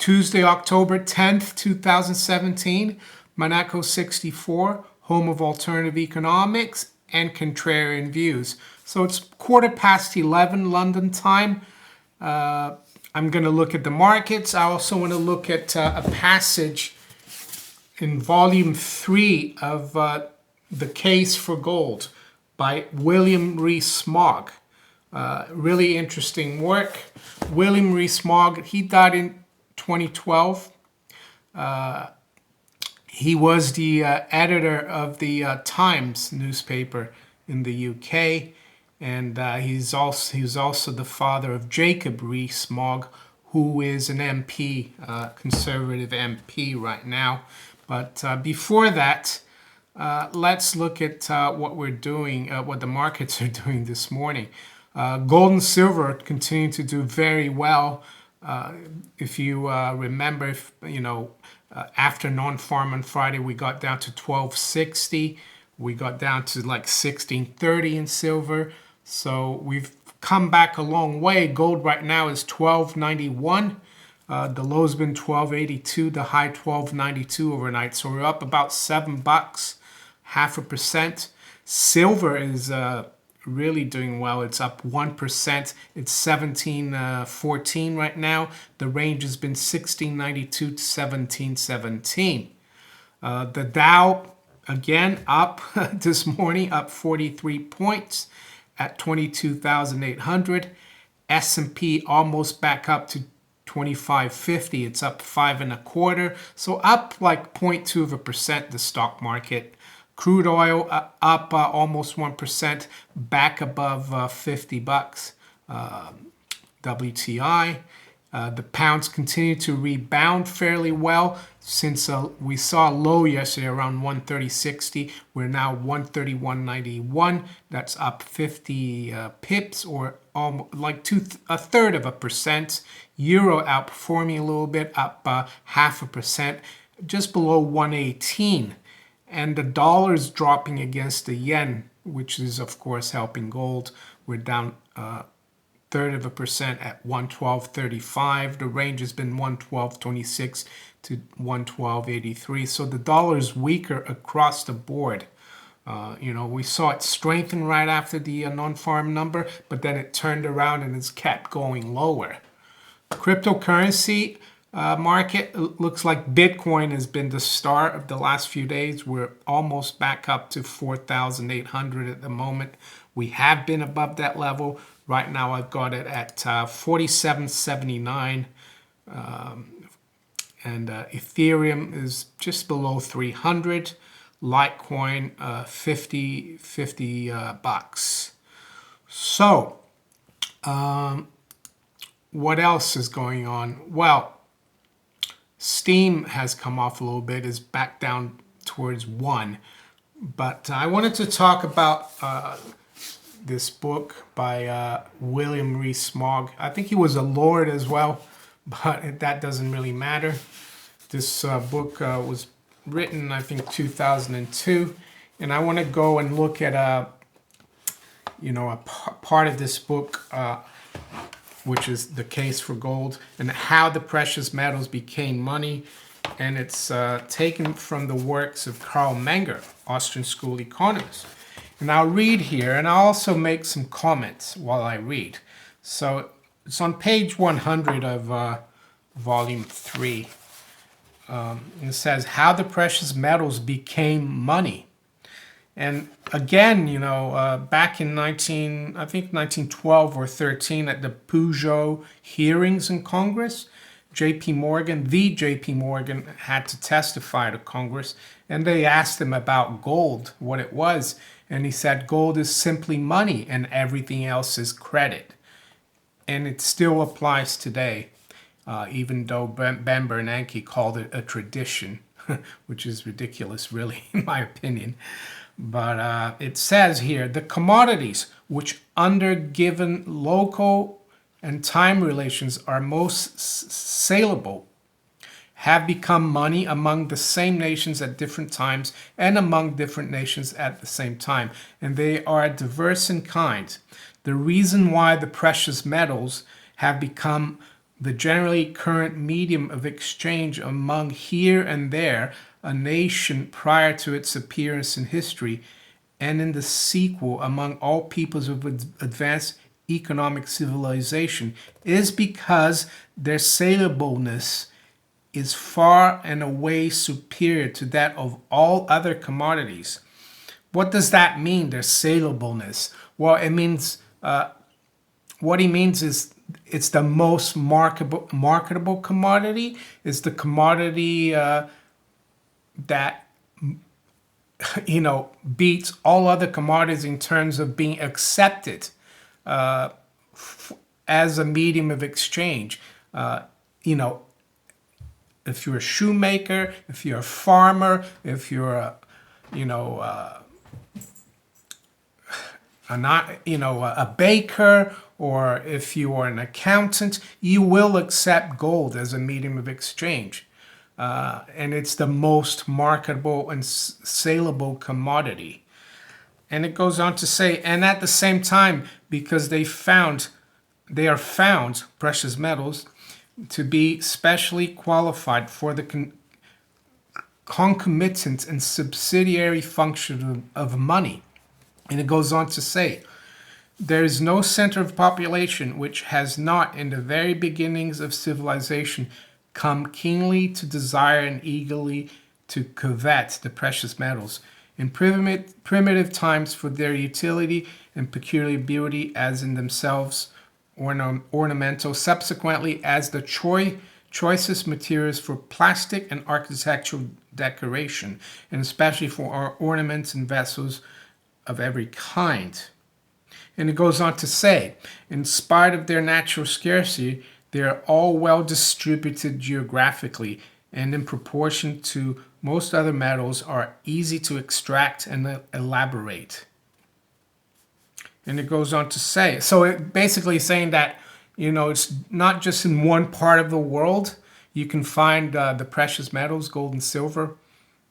Tuesday, October 10th, 2017, Monaco 64, home of alternative economics and contrarian views. So it's 11:15 London time. I'm going to look at the markets. I also want to look at a passage in volume 3 of The Case for Gold by William Rees-Mogg. Really interesting work. William Rees-Mogg, he died in 2012. He was the editor of the Times newspaper in the UK, and he was also the father of Jacob Rees-Mogg, who is an MP, conservative MP right now. But before that, let's look at what we're doing, what the markets are doing this morning. Gold and silver continue to do very well. If you remember, after non-farm on Friday, we got down to 1260. We got down to like 1630 in silver. So we've come back a long way. Gold right now is 1291. The low's been 1282, the high 1292 overnight. So we're up about $7, 0.5%. Silver is really doing well. It's up 1%. It's 1714 right now. The range has been 1692 to 1717. The Dow again up this morning, up 43 points at 22,800. S&P almost back up to 2550. It's up 5.25. So up like 0.2%, the stock market. Crude oil up almost 1%, back above $50. WTI. The pounds continue to rebound fairly well since we saw a low yesterday around 130.60. We're now 131.91. That's up 50 pips, or almost like a third of a percent. Euro outperforming a little bit, up 0.5%, just below 118. And the dollar's dropping against the yen, which is of course helping gold. We're down third of a percent at 112.35. The range has been 112.26 to 112.83. So the dollar's weaker across the board. We saw it strengthen right after the non-farm number, but then it turned around and it's kept going lower. Cryptocurrency market looks like Bitcoin has been the star of the last few days. We're almost back up to 4,800 at the moment. We have been above that level. Right now I've got it at 47.79, and Ethereum is just below 300. LITECOIN 50 bucks. So what else is going on? Well, Steam has come off a little bit, is back down towards 1. But I wanted to talk about this book by William Rees-Mogg. I think he was a lord as well, but that doesn't really matter. This book was written, I think, 2002. And I want to go and look at a part of this book, which is The Case for Gold, and how the precious metals became money. And it's taken from the works of Carl Menger, Austrian school economist. And I'll read here, and I'll also make some comments while I read. So it's on page 100 of volume 3. It says, How the Precious Metals Became Money. And again, back in 1912 or 13 at the Peugeot hearings in Congress, J.P. Morgan had to testify to Congress, and they asked him about gold, what it was. And he said, gold is simply money and everything else is credit. And it still applies today, even though Ben Bernanke called it a tradition, which is ridiculous, really, in my opinion. But it says here, the commodities which under given local and time relations are most saleable have become money among the same nations at different times and among different nations at the same time. And they are diverse in kind. The reason why the precious metals have become the generally current medium of exchange among here and there a nation prior to its appearance in history, and in the sequel among all peoples of advanced economic civilization, is because their salableness is far and away superior to that of all other commodities. What does that mean, their salableness? Well, it means, what he means is it's the most marketable commodity. It's the commodity that beats all other commodities in terms of being accepted as a medium of exchange. You know, if you're a shoemaker, if you're a farmer, if you're a baker, or if you are an accountant, you will accept gold as a medium of exchange. And it's the most marketable and saleable commodity. And it goes on to say, and at the same time, because they are found, precious metals, to be specially qualified for the concomitant and subsidiary function of money. And it goes on to say, there is no center of population which has not, in the very beginnings of civilization, come keenly to desire and eagerly to covet the precious metals in primitive times for their utility and peculiar beauty as in themselves ornamental, subsequently as the choicest materials for plastic and architectural decoration, and especially for our ornaments and vessels of every kind. And it goes on to say, in spite of their natural scarcity, they are all well distributed geographically, and in proportion to most other metals are easy to extract and elaborate. And it goes on to say, so it basically saying that, it's not just in one part of the world. You can find the precious metals, gold and silver,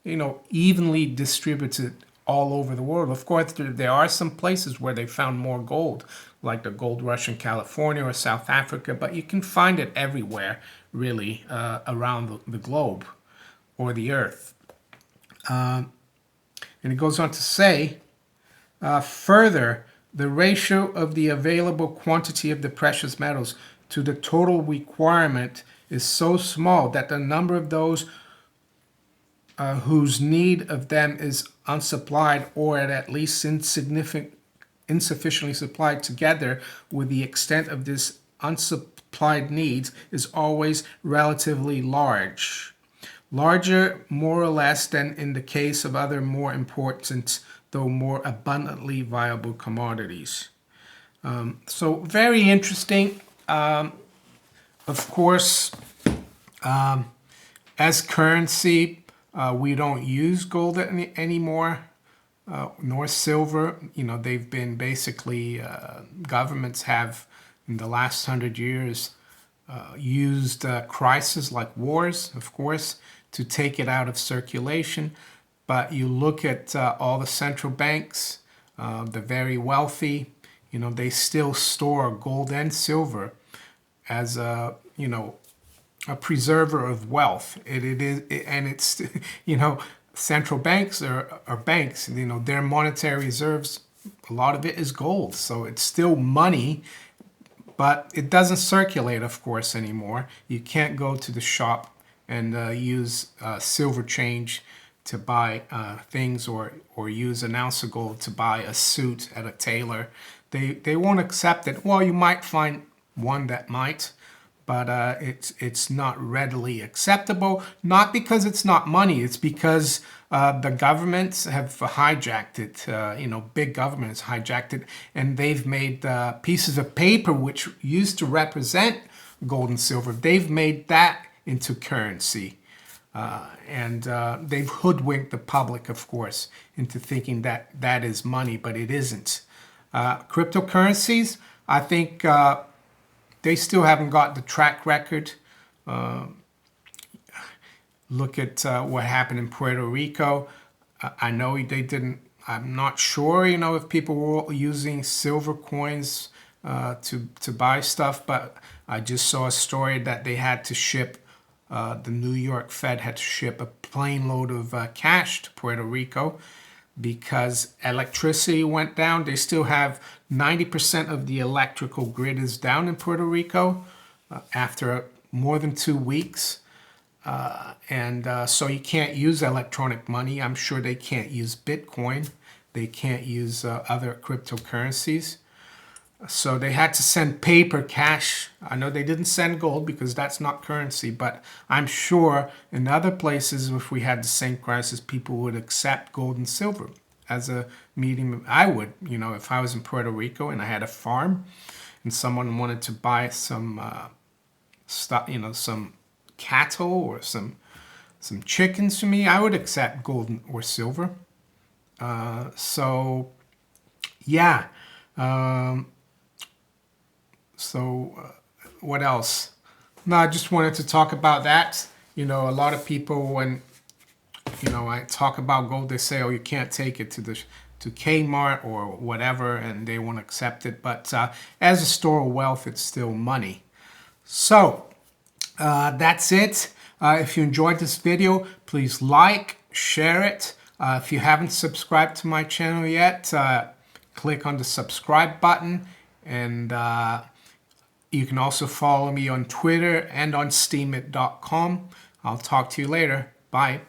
evenly distributed all over the world. Of course, there are some places where they found more gold, like the gold rush in California or South Africa, but you can find it everywhere, really, around the globe or the earth. And it goes on to say, further, the ratio of the available quantity of the precious metals to the total requirement is so small that the number of those whose need of them is unsupplied, or at least insufficiently supplied, together with the extent of this unsupplied needs, is always relatively large. Larger, more or less, than in the case of other more important, though more abundantly viable commodities. So very interesting. Of course, as currency, we don't use gold anymore, nor silver. They've been basically, governments have, in the last 100 years, used crises like wars, of course, to take it out of circulation. But you look at all the central banks, the very wealthy, they still store gold and silver as a preserver of wealth. It's central banks are banks. Their monetary reserves, a lot of it is gold, so it's still money, but it doesn't circulate, of course, anymore. You can't go to the shop and use silver change to buy things, or use an ounce of gold to buy a suit at a tailor. They won't accept it. Well, you might find one that might, but it's not readily acceptable. Not because it's not money. It's because the governments have hijacked it. Big governments hijacked it, and they've made pieces of paper which used to represent gold and silver. They've made that into currency. And they've hoodwinked the public, of course, into thinking that that is money, but it isn't. Cryptocurrencies, I think they still haven't got the track record. Look at what happened in Puerto Rico. I know they didn't, I'm not sure, if people were using silver coins to buy stuff, but I just saw a story that they had to ship, the New York Fed had to ship a plane load of cash to Puerto Rico because electricity went down. They still have 90% of the electrical grid is down in Puerto Rico after more than 2 weeks. So you can't use electronic money. I'm sure they can't use Bitcoin. They can't use other cryptocurrencies. So they had to send paper cash. I know they didn't send gold because that's not currency, but I'm sure in other places, if we had the same crisis, people would accept gold and silver as a medium. I would, if I was in Puerto Rico and I had a farm and someone wanted to buy some stuff, some cattle or some chickens for me, I would accept gold or silver. Yeah. What else? No, I just wanted to talk about that. A lot of people, when I talk about gold, they say, "Oh, you can't take it to Kmart or whatever," and they won't accept it. But as a store of wealth, it's still money. So that's it. If you enjoyed this video, please like, share it. If you haven't subscribed to my channel yet, click on the subscribe button, and you can also follow me on Twitter and on steemit.com. I'll talk to you later. Bye.